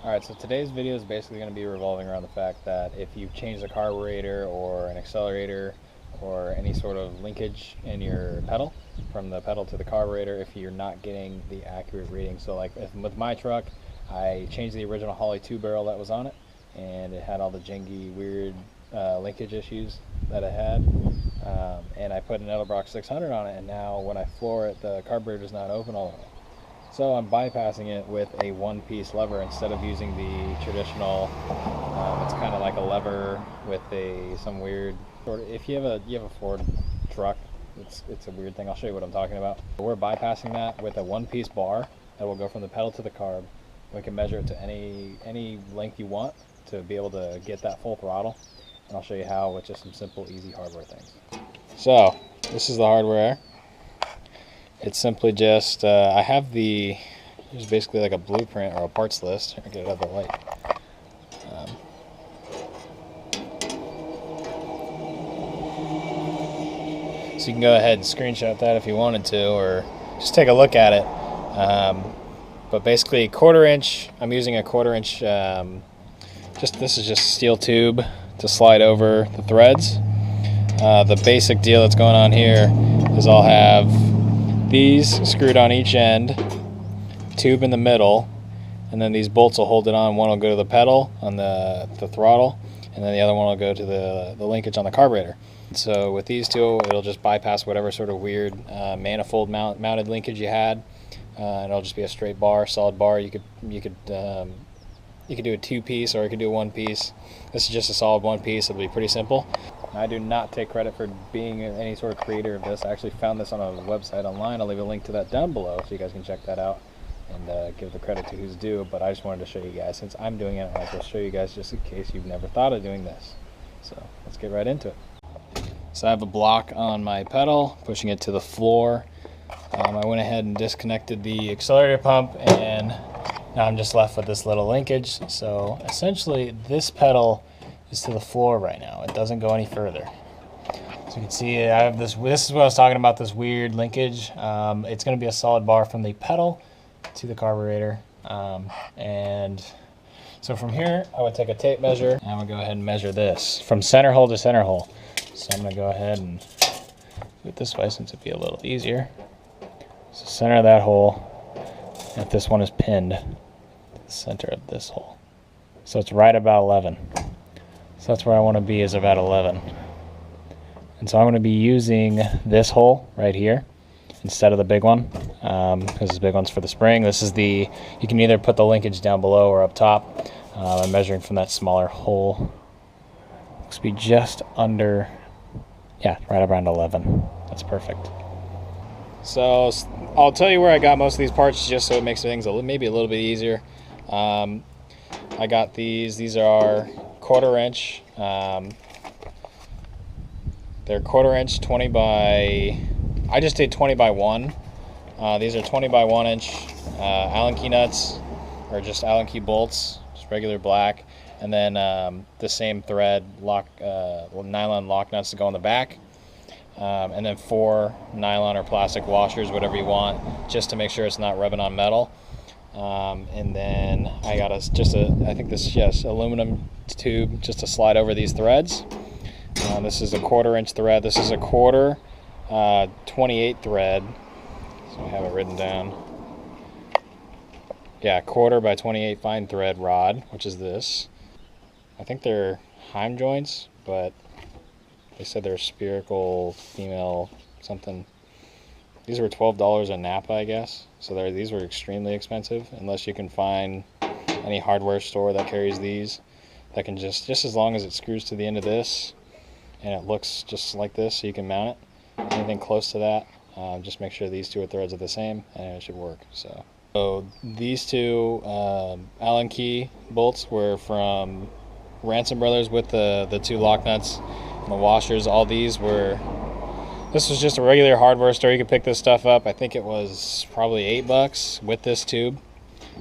Alright, so today's video is basically going to be revolving around the fact that if you've changed a carburetor or an accelerator or any sort of linkage in your pedal, from the pedal to the carburetor, if you're not getting the accurate reading. So like with my truck, I changed the original Holley 2 barrel that was on it, and it had all the jangy, weird linkage issues that it had. And I put an Edelbrock 600 on it, and now when I floor it, the carburetor is not open all the way. So I'm bypassing it with a one-piece lever instead of using the traditional. It's kind of like a lever with some weird sort of. If you have a Ford truck, it's a weird thing. I'll show you what I'm talking about. We're bypassing that with a one-piece bar that will go from the pedal to the carb. We can measure it to any length you want to be able to get that full throttle, and I'll show you how with just some simple, easy hardware things. So this is the hardware. It's simply just, I have there's basically like a blueprint or a parts list. I'll get it out of the light. So you can go ahead and screenshot that if you wanted to, or just take a look at it. But basically, 1/4 inch, I'm using a 1/4 inch, this is just steel tube to slide over the threads. The basic deal that's going on here is I'll have these screwed on each end, tube in the middle, and then these bolts will hold it on. One will go to the pedal on the throttle, and then the other one will go to the linkage on the carburetor. So with these two, it'll just bypass whatever sort of weird manifold mounted linkage you had, and it'll just be a straight bar, solid bar. You could do a two-piece, or you could do a one-piece. This is just a solid one-piece. It'll be pretty simple. I do not take credit for being any sort of creator of this. I actually found this on a website online. I'll leave a link to that down below so you guys can check that out and give the credit to who's due. But I just wanted to show you guys, since I'm doing it, I might as well show you guys just in case you've never thought of doing this. So let's get right into it. So I have a block on my pedal, pushing it to the floor. I went ahead and disconnected the accelerator pump, and now I'm just left with this little linkage. So essentially this pedal is to the floor right now. It doesn't go any further. So you can see I have this is what I was talking about, this weird linkage. It's going to be a solid bar from the pedal to the carburetor. And so from here, I would take a tape measure, and I would go ahead and measure this from center hole to center hole. So I'm going to go ahead and do it this way since it'd be a little easier. So center of that hole, and if this one is pinned to the center of this hole. So it's right about 11. So that's where I want to be, is about 11. And so I'm going to be using this hole right here instead of the big one, because this big one's for the spring. This is you can either put the linkage down below or up top. I'm measuring from that smaller hole. Looks to be just under, yeah, right around 11. That's perfect. So I'll tell you where I got most of these parts just so it makes things maybe a little bit easier. I got these are 1/4 inch. They're 1/4 inch 20 by, I just did 20 by 1. These are 20 by 1 inch Allen key nuts, or just Allen key bolts, just regular black. And then the same thread nylon lock nuts to go on the back. And then 4 nylon or plastic washers, whatever you want, just to make sure it's not rubbing on metal. And then I got I think this is just aluminum tube just to slide over these threads. This is a 1/4 inch thread. This is a 1/4 28 thread. So I have it written down. Yeah, 1/4 by 28 fine thread rod, which is this. I think they're Heim joints, but they said they're spherical female something. These were $12 a Napa, I guess. So these were extremely expensive, unless you can find any hardware store that carries these. That can just as long as it screws to the end of this, and it looks just like this, so you can mount it. Anything close to that, just make sure these two threads are the same, and it should work. So these two Allen key bolts were from Ransom Brothers with the 2 lock nuts and the washers. All these were. This was just a regular hardware store. You could pick this stuff up. I think it was probably $8 with this tube.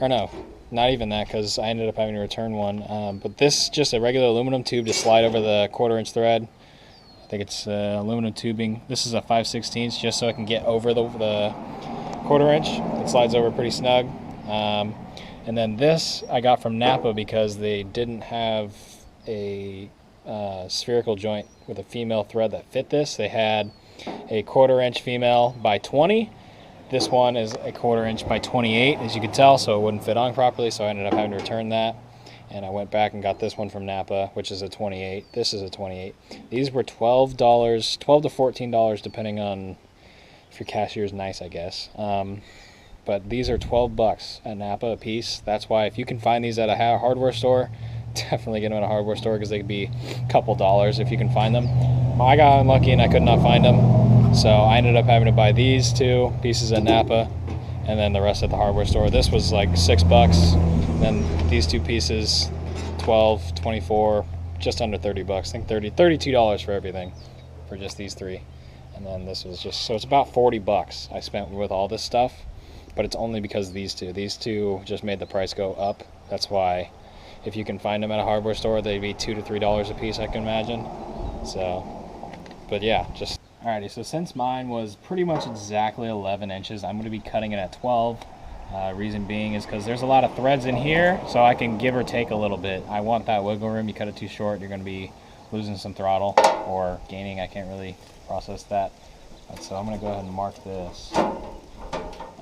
Or no, not even that, because I ended up having to return one. But this, just a regular aluminum tube to slide over the 1/4 inch thread. I think it's aluminum tubing. This is a 5/16, just so I can get over the 1/4 inch. It slides over pretty snug. And then this I got from Napa because they didn't have a spherical joint with a female thread that fit this. They had a 1/4 inch female by 20. This one is a 1/4 inch by 28, as you could tell, so it wouldn't fit on properly, so I ended up having to return that. And I went back and got this one from Napa, which is a 28. This is a 28. These were $12 to $14, depending on if your cashier's nice, I guess. But these are $12 at Napa a piece. That's why if you can find these at a hardware store, definitely get them at a hardware store, because they could be a couple dollars if you can find them. I got unlucky and I could not find them, so I ended up having to buy these 2 pieces at Napa and then the rest at the hardware store. This was like $6. Then these 2 pieces, 12, 24, just under $30. I think $32 for everything, for just these 3. And then this was just, so it's about $40 I spent with all this stuff, but it's only because of these 2. These 2 just made the price go up. That's why if you can find them at a hardware store, they'd be $2 to $3 a piece, I can imagine. So, but yeah, just, alrighty, so since mine was pretty much exactly 11 inches, I'm going to be cutting it at 12. Reason being is because there's a lot of threads in here, so I can give or take a little bit. I want that wiggle room. You cut it too short, you're going to be losing some throttle or gaining. I can't really process that. So I'm going to go ahead and mark this. I'm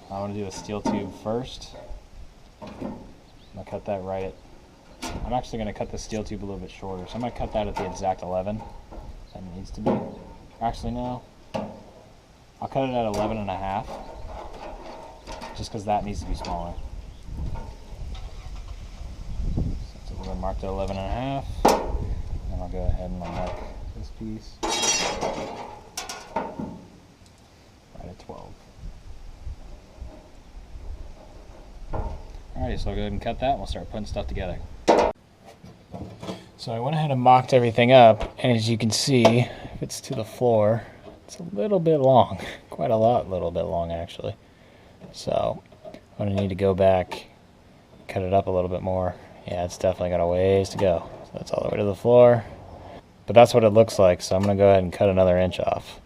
going to do a steel tube first. I'm going to cut that right at, I'm actually going to cut the steel tube a little bit shorter, so I'm going to cut that at the exact 11 that it needs to be. Actually, no. I'll cut it at 11 and a half, just because that needs to be smaller. So we're going to mark the 11 and a half, and I'll go ahead and mark this piece right at 12. Alrighty, so I'll go ahead and cut that, and we'll start putting stuff together. So I went ahead and mocked everything up, and as you can see, if it's to the floor, it's a little bit long. Quite a little bit long actually. So I'm going to need to go back, cut it up a little bit more. Yeah, it's definitely got a ways to go. So that's all the way to the floor. But that's what it looks like, so I'm going to go ahead and cut another inch off.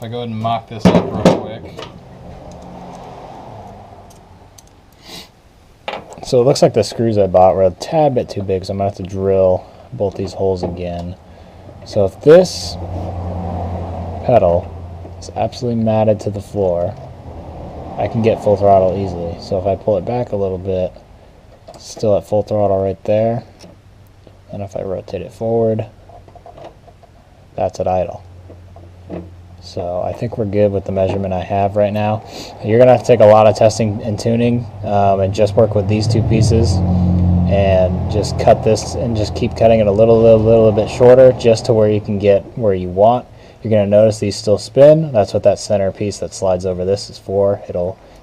I'll go ahead and mock this up real quick. So it looks like the screws I bought were a tad bit too big, so I'm going to have to drill both these holes again. So if this pedal is absolutely matted to the floor, I can get full throttle easily. So if I pull it back a little bit, it's still at full throttle right there. And if I rotate it forward, that's at idle. So I think we're good with the measurement I have right now. You're going to have to take a lot of testing and tuning and just work with these 2 pieces and just cut this and just keep cutting it a little bit shorter, just to where you can get where you want. You're going to notice these still spin. That's what that center piece that slides over this is for.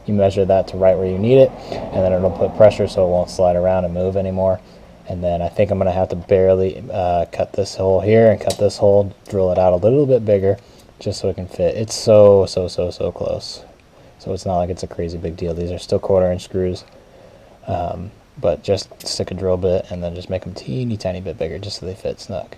You measure that to right where you need it, and then it'll put pressure so it won't slide around and move anymore. And then I think I'm going to have to barely cut this hole here and cut this hole, drill it out a little bit bigger, just so it can fit. It's so close. So it's not like it's a crazy big deal. These are still 1/4 inch screws. But just stick a drill bit and then just make them teeny tiny bit bigger just so they fit snug.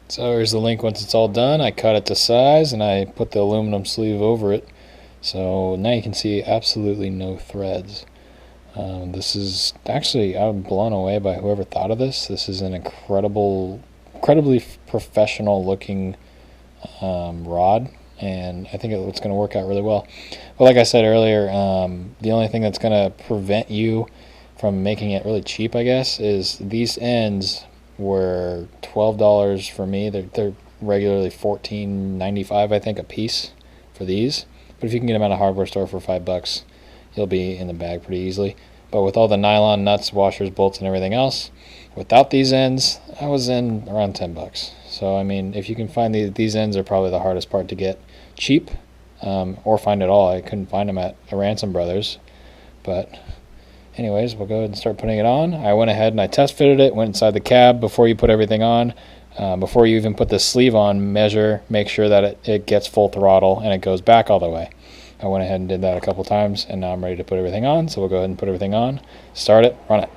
So here's the link once it's all done. I cut it to size and I put the aluminum sleeve over it. So now you can see absolutely no threads. This is actually, I'm blown away by whoever thought of this. This is an incredibly professional looking rod, and I think it's going to work out really well. But like I said earlier, the only thing that's going to prevent you from making it really cheap, I guess, is these ends were $12 for me. They're regularly $14.95, I think, a piece for these. But if you can get them at a hardware store for $5, you'll be in the bag pretty easily. But with all the nylon nuts, washers, bolts, and everything else, without these ends, I was in around $10. So I mean, if you can find these ends are probably the hardest part to get cheap, or find at all. I couldn't find them at a Ransom Brothers. But anyways, we'll go ahead and start putting it on. I went ahead and I test fitted it, went inside the cab before you put everything on. Before you even put the sleeve on, make sure that it gets full throttle and it goes back all the way. I went ahead and did that a couple times, and now I'm ready to put everything on. So we'll go ahead and put everything on, start it, run it.